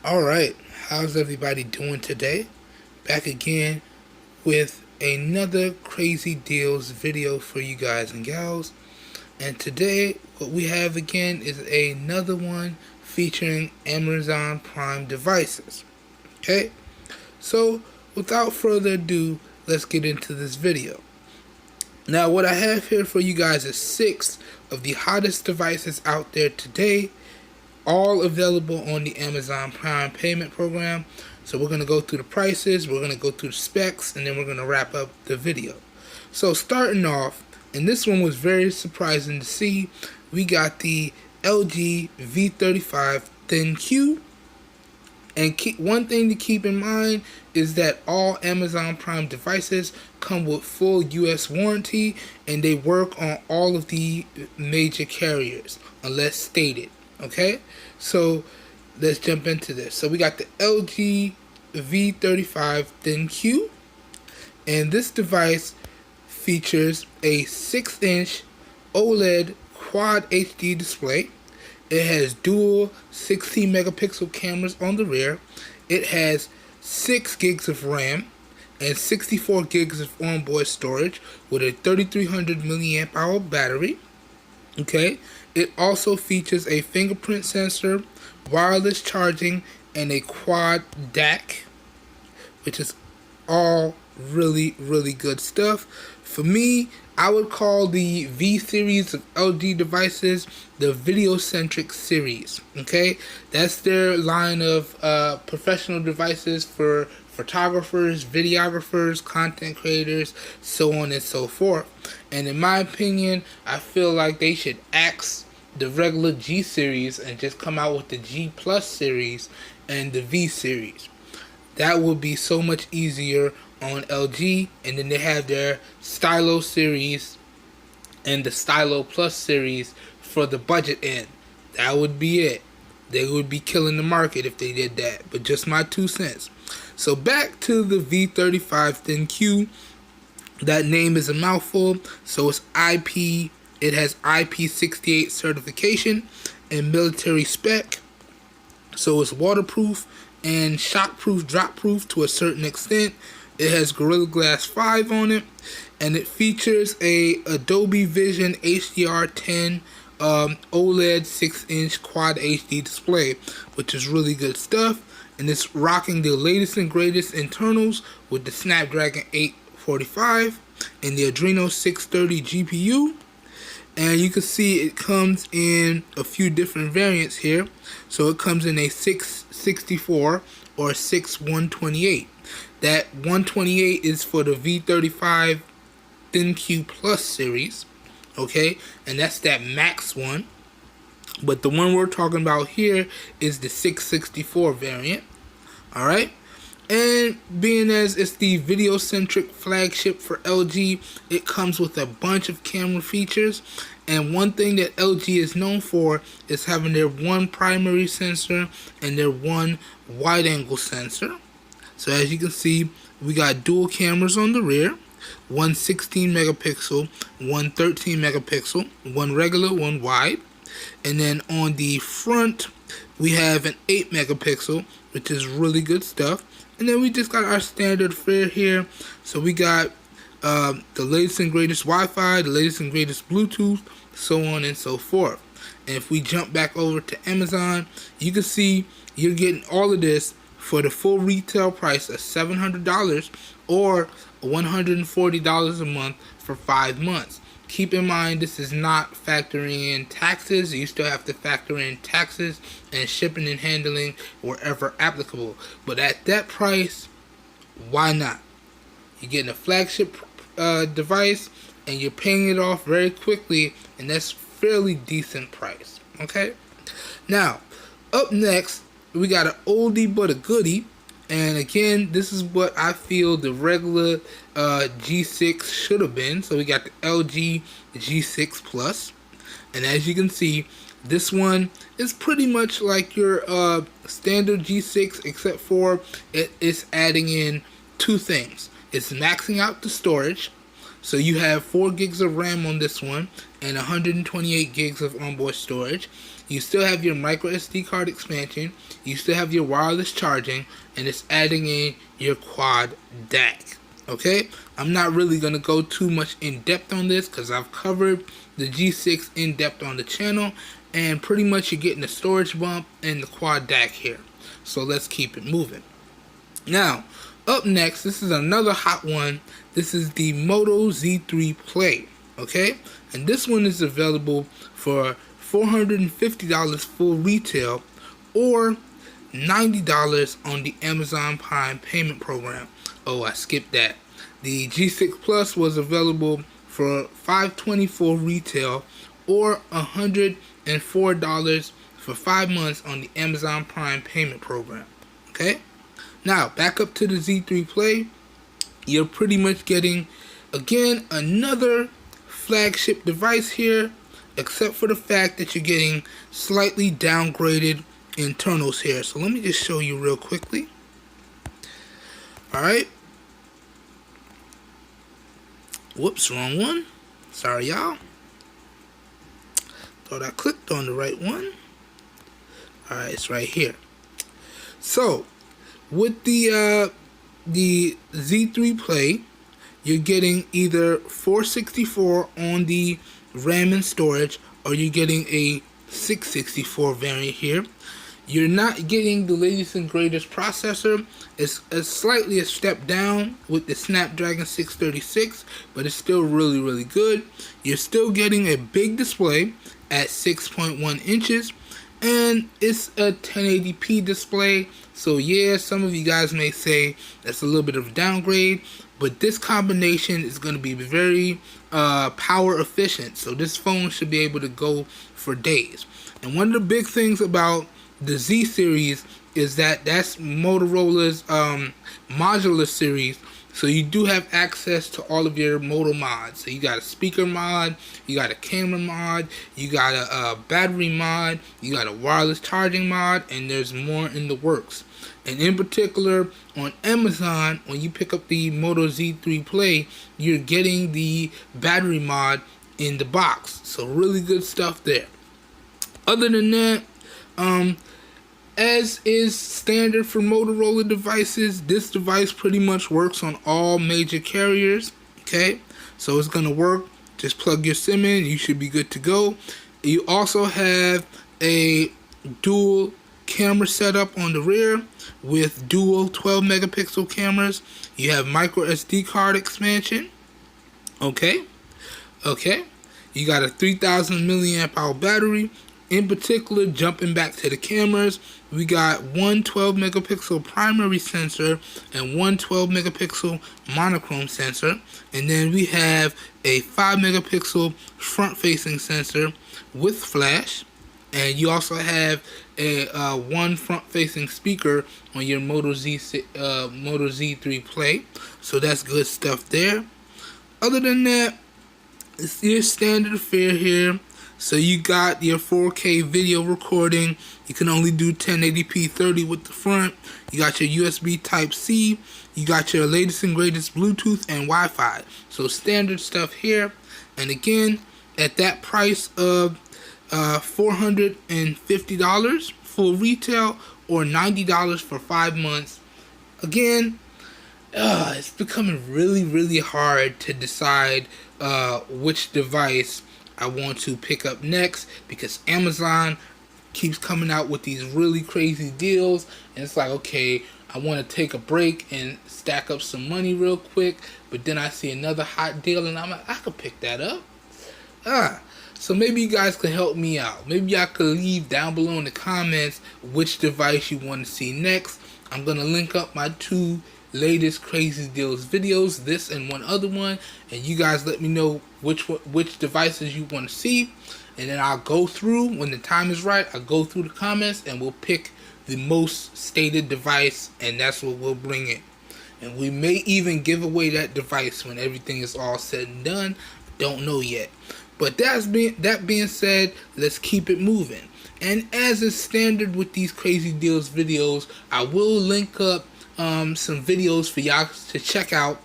Alright, how's everybody doing today? Back again with another crazy deals video for you guys and gals. And today what we have again is another one featuring Amazon Prime devices. Okay, so without further ado, let's get into this video. Now what I have here for you guys is 6 of the hottest devices out there today, all available on the Amazon Prime payment program. So we're going to go through the prices, we're going to go through the specs, and then we're going to wrap up the video. So starting off, and this one was very surprising to see, we got the LG V35 ThinQ. And one thing to keep in mind is that all Amazon Prime devices come with full US warranty, and they work on all of the major carriers unless stated. Okay, so let's jump into this. So we got the LG V35 ThinQ, and this device features a 6-inch OLED Quad HD display. It has dual 16 megapixel cameras on the rear. It has 6 gigs of RAM and 64 gigs of onboard storage with a 3300 milliamp hour battery. Okay, it also features a fingerprint sensor, wireless charging, and a quad DAC, which is all really good stuff. For me, I would call the V series of LG devices the video-centric series. Okay, that's their line of professional devices for photographers, videographers, content creators, so on and so forth. And in my opinion, I feel like they should axe the regular G series and just come out with the G Plus series and the V series. That would be so much easier on LG. And then they have their Stylo series and the Stylo Plus series for the budget end. That would be it. They would be killing the market if they did that. But just my 2 cents. So back to the V35 ThinQ. That name is a mouthful. So it's IP. It has IP68 certification and military spec. So it's waterproof and shockproof, dropproof to a certain extent. It has Gorilla Glass 5 on it, and it features a Adobe Vision HDR10 OLED 6-inch Quad HD display, which is really good stuff. And it's rocking the latest and greatest internals with the Snapdragon 845 and the Adreno 630 GPU. And you can see it comes in a few different variants here. So it comes in a 664 or 6128. That 128 is for the V35 ThinQ Plus series. Okay, and that's that max one. But the one we're talking about here is the 664 variant. Alright, and being as it's the video-centric flagship for LG, it comes with a bunch of camera features. And one thing that LG is known for is having their one primary sensor and their one wide-angle sensor. So as you can see, we got dual cameras on the rear, one 16 megapixel, one 13 megapixel, one regular, one wide. And then on the front, we have an 8 megapixel, which is really good stuff. And then we just got our standard fare here. So we got the latest and greatest Wi-Fi, the latest and greatest Bluetooth, so on and so forth. And if we jump back over to Amazon, you can see you're getting all of this for the full retail price of $700 or $140 a month for 5 months. Keep in mind, this is not factoring in taxes. You still have to factor in taxes and shipping and handling wherever applicable. But at that price, why not? You're getting a flagship device and you're paying it off very quickly, and that's fairly decent price. Okay? Now, up next, we got an oldie but a goodie. And again, this is what I feel the regular G6 should have been. So we got the LG G6 Plus. And as you can see, this one is pretty much like your standard G6, except for it is adding in 2 things. It's maxing out the storage. So you have 4 gigs of RAM on this one and 128 gigs of onboard storage. You still have your micro SD card expansion, you still have your wireless charging, and it's adding in your quad DAC. Okay, I'm not really going to go too much in depth on this because I've covered the G6 in depth on the channel, and pretty much you're getting the storage bump and the quad DAC here. So let's keep it moving. Now, up next, this is another hot one. This is the Moto Z3 Play. Okay, and this one is available for $450 full retail or $90 on the Amazon Prime payment program. Oh, I skipped that. The G6 Plus was available for $524 retail or $104 for 5 months on the Amazon Prime payment program. Okay, now back up to the Z3 Play. You're pretty much getting, again, another flagship device here, except for the fact that you're getting slightly downgraded internals here. So let me just show you real quickly. Alright. Whoops, wrong one. Sorry, y'all. Thought I clicked on the right one. Alright, it's right here. So, with the Z3 Play, you're getting either 464 on the RAM and storage, or you're getting a 664 variant here. You're not getting the latest and greatest processor. It's slightly a step down with the Snapdragon 636, but it's still really, really good. You're still getting a big display at 6.1 inches, and it's a 1080p display. So yeah, some of you guys may say that's a little bit of a downgrade, but this combination is going to be very power efficient. So this phone should be able to go for days. And one of the big things about the Z series is that that's Motorola's modular series. So you do have access to all of your Moto mods. So you got a speaker mod, you got a camera mod, you got a battery mod, you got a wireless charging mod, and there's more in the works. And in particular, on Amazon, when you pick up the Moto Z3 Play, you're getting the battery mod in the box. So really good stuff there. Other than that, as is standard for Motorola devices, this device pretty much works on all major carriers. Okay, so it's gonna work. Just plug your SIM in, you should be good to go. You also have a dual camera setup on the rear with dual 12 megapixel cameras. You have micro SD card expansion. Okay, you got a 3000 milliamp hour battery. In particular, jumping back to the cameras, we got one 12 megapixel primary sensor and one 12 megapixel monochrome sensor, and then we have a 5 megapixel front facing sensor with flash, and you also have a one front facing speaker on your Moto Z3 Play. So that's good stuff there. Other than that, it's your standard fare here. So you got your 4K video recording. You can only do 1080p 30 with the front. You got your USB Type-C. You got your latest and greatest Bluetooth and Wi-Fi. So standard stuff here. And again, at that price of $450 full retail or $90 for 5 months. Again, it's becoming really, really hard to decide which device I want to pick up next, because Amazon keeps coming out with these really crazy deals, and it's like, okay, I want to take a break and stack up some money real quick, but then I see another hot deal and I'm like, I could pick that up. So maybe you guys could help me out. Maybe y'all could leave down below in the comments which device you want to see next. I'm gonna link up my 2 latest crazy deals videos, this and one other one, and you guys let me know which devices you want to see, and then I'll go through, when the time is right, I'll go through the comments and we'll pick the most stated device, and that's what we'll bring in. And we may even give away that device when everything is all said and done. Don't know yet. But that being said, let's keep it moving. And as is standard with these crazy deals videos, I will link up some videos for y'all to check out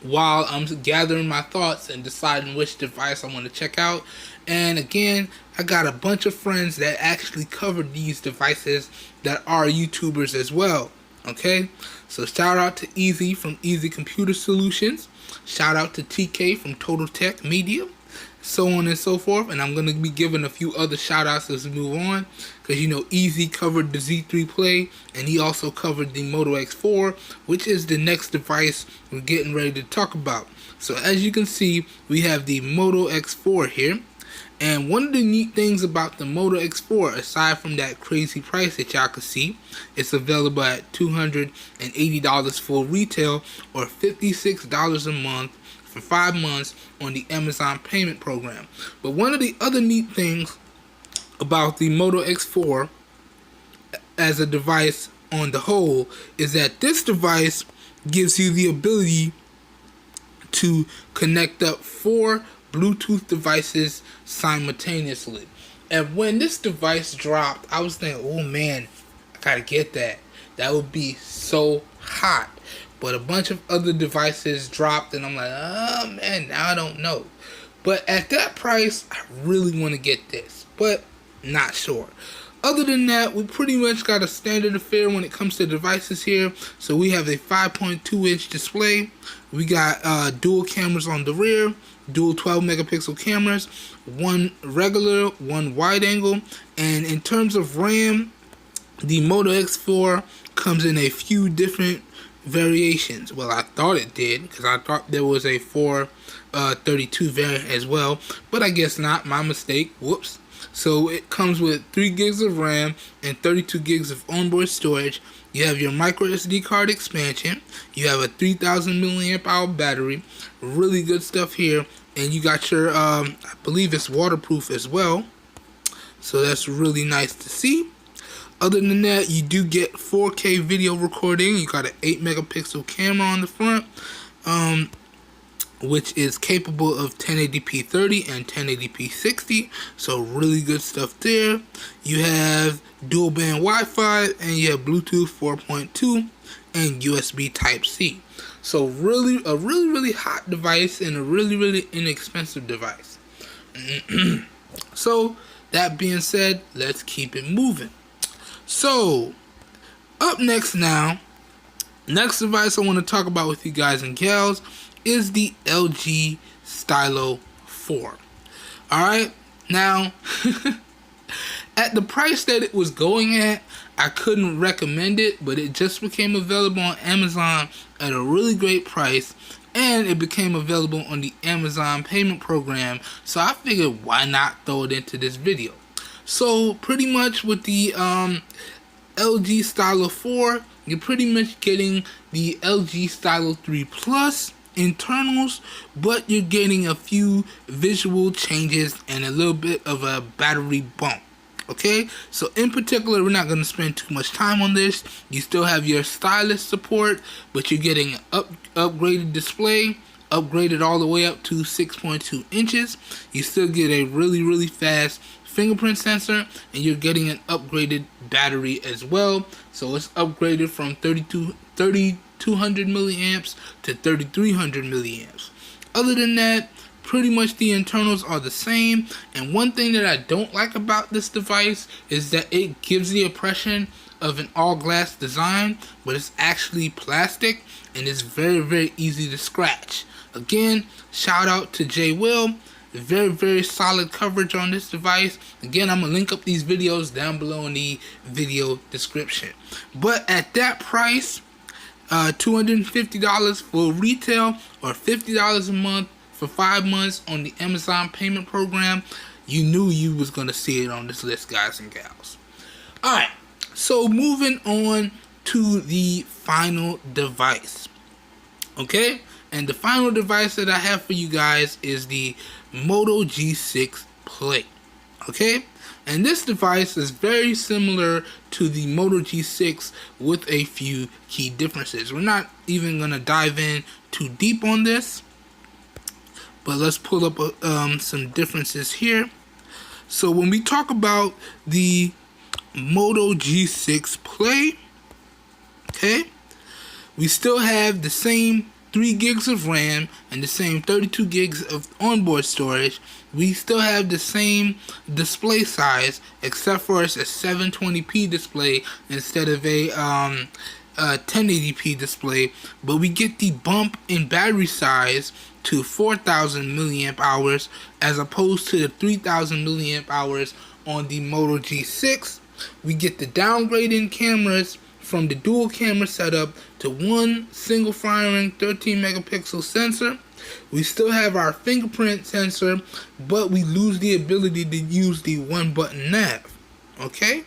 while I'm gathering my thoughts and deciding which device I want to check out. And again, I got a bunch of friends that actually cover these devices that are YouTubers as well. Okay, so shout out to Easy from Easy Computer Solutions. Shout out to TK from Total Tech Media, so on and so forth. And I'm going to be giving a few other shout outs as we move on, because you know Easy covered the Z3 Play, and he also covered the Moto X4, which is the next device we're getting ready to talk about. So as you can see, we have the Moto X4 here. And one of the neat things about the Moto X4, aside from that crazy price that y'all can see, it's available at $280 full retail, or $56 a month for 5 months on the Amazon payment program. But one of the other neat things about the Moto X4 as a device on the whole is that this device gives you the ability to connect up 4 Bluetooth devices simultaneously. And when this device dropped, I was thinking, oh man, I gotta get that. That would be so hot. But a bunch of other devices dropped, and I'm like, oh man, now I don't know. But at that price, I really want to get this, but not sure. Other than that, we pretty much got a standard affair when it comes to devices here. So we have a 5.2 inch display. We got dual cameras on the rear, dual 12 megapixel cameras, one regular, one wide angle. And in terms of RAM, the Moto X4 comes in a few different variations. Well, I thought it did, because I thought there was a 432 variant as well, but I guess not. My mistake. Whoops. So it comes with 3 gigs of RAM and 32 gigs of onboard storage. You have your micro SD card expansion. You have a 3000 milliamp hour battery. Really good stuff here. And you got your, I believe it's waterproof as well. So that's really nice to see. Other than that, you do get 4K video recording. You got an 8 megapixel camera on the front, which is capable of 1080p 30 and 1080p 60. So really good stuff there. You have dual band Wi-Fi, and you have Bluetooth 4.2 and USB Type-C. So really, a really hot device, and a really inexpensive device. So that being said, let's keep it moving. So up next now, next device I want to talk about with you guys and gals is the LG Stylo 4. Alright, now at the price that it was going at, I couldn't recommend it, but it just became available on Amazon at a really great price, and it became available on the Amazon payment program, so I figured why not throw it into this video. So pretty much with the LG Stylo 4, you're pretty much getting the LG Stylo 3 Plus internals, but you're getting a few visual changes and a little bit of a battery bump. Okay, so in particular, we're not going to spend too much time on this. You still have your stylus support, but you're getting an upgraded display, upgraded all the way up to 6.2 inches. You still get a really fast fingerprint sensor, and you're getting an upgraded battery as well. So it's upgraded from 3200 milliamps to 3300 milliamps. Other than that, pretty much the internals are the same. And one thing that I don't like about this device is that it gives the impression of an all glass design, but it's actually plastic, and it's very easy to scratch. Again, shout out to J Will. Very solid coverage on this device. Again, I'm gonna link up these videos down below in the video description. But at that price, $250 for retail, or $50 a month for 5 months on the Amazon payment program, you knew you was gonna see it on this list, guys and gals. Alright, so moving on to the final device. Okay, and the final device that I have for you guys is the Moto G6 Play. Okay, and this device is very similar to the Moto G6 with a few key differences. We're not even gonna dive in too deep on this, but let's pull up some differences here. So when we talk about the Moto G6 Play, okay, we still have the same 3 gigs of RAM and the same 32 gigs of onboard storage. We still have the same display size, except for it's a 720p display instead of a 1080p display, but we get the bump in battery size to 4,000 milliamp hours as opposed to the 3,000 milliamp hours on the Moto G6. We get the downgrade in cameras from the dual camera setup to one single firing 13 megapixel sensor. We still have our fingerprint sensor, but we lose the ability to use the one button nav. Okay?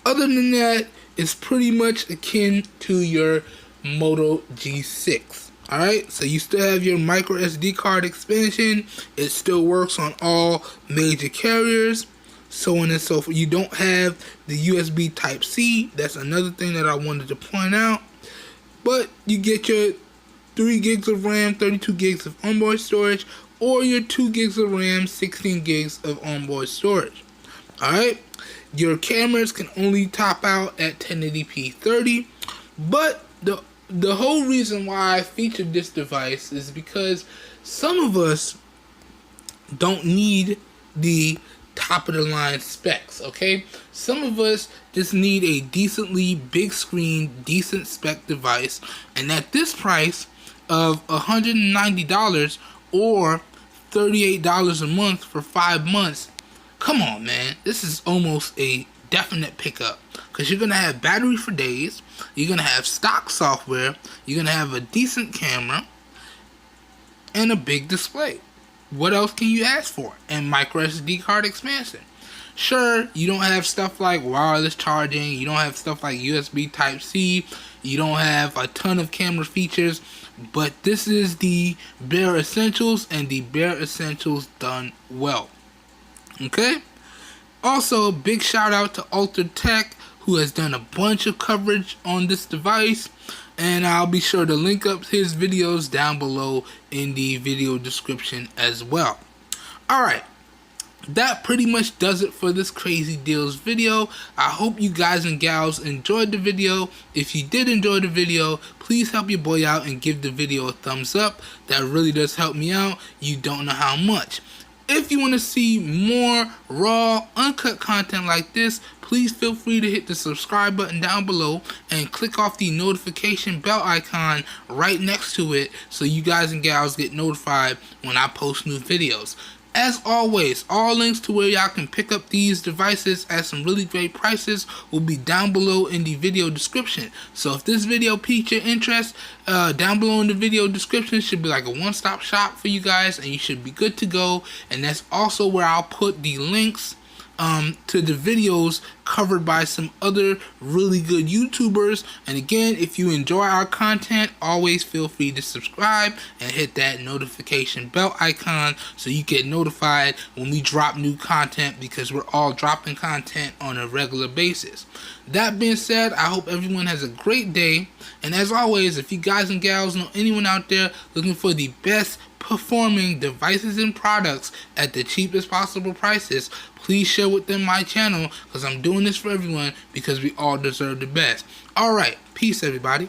Other than that, it's pretty much akin to your Moto G6. Alright, so you still have your micro SD card expansion. It still works on all major carriers, so on and so forth. You don't have the USB Type-C. That's another thing that I wanted to point out. But you get your 3 gigs of RAM, 32 gigs of onboard storage, or your 2 gigs of RAM, 16 gigs of onboard storage. Alright, your cameras can only top out at 1080p 30, but the whole reason why I featured this device is because some of us don't need the top of the line specs, okay? Some of us just need a decently big screen, decent spec device, and at this price of $190 or $38 a month for 5 months, come on, man, this is almost a definite pickup, because you're gonna have battery for days, you're gonna have stock software, you're gonna have a decent camera and a big display. What else can you ask for? And micro SD card expansion. Sure, you don't have stuff like wireless charging, you don't have stuff like USB Type-C, you don't have a ton of camera features, but this is the bare essentials, and the bare essentials done well. Okay? Also, big shout out to Altered Tech, who has done a bunch of coverage on this device, and I'll be sure to link up his videos down below in the video description as well. Alright, that pretty much does it for this crazy deals video. I hope you guys and gals enjoyed the video. If you did enjoy the video, please help your boy out and give the video a thumbs up. That really does help me out. You don't know how much. If you want to see more raw, uncut content like this, please feel free to hit the subscribe button down below and click off the notification bell icon right next to it so you guys and gals get notified when I post new videos. As always, all links to where y'all can pick up these devices at some really great prices will be down below in the video description. So if this video piqued your interest, down below in the video description should be like a one-stop shop for you guys, and you should be good to go. And that's also where I'll put the links to the videos covered by some other really good YouTubers. And again, if you enjoy our content, always feel free to subscribe and hit that notification bell icon so you get notified when we drop new content, because we're all dropping content on a regular basis. That being said, I hope everyone has a great day, and as always, if you guys and gals know anyone out there looking for the best performing devices and products at the cheapest possible prices, please share with them my channel, because I'm doing this for everyone, because we all deserve the best. Alright, peace everybody.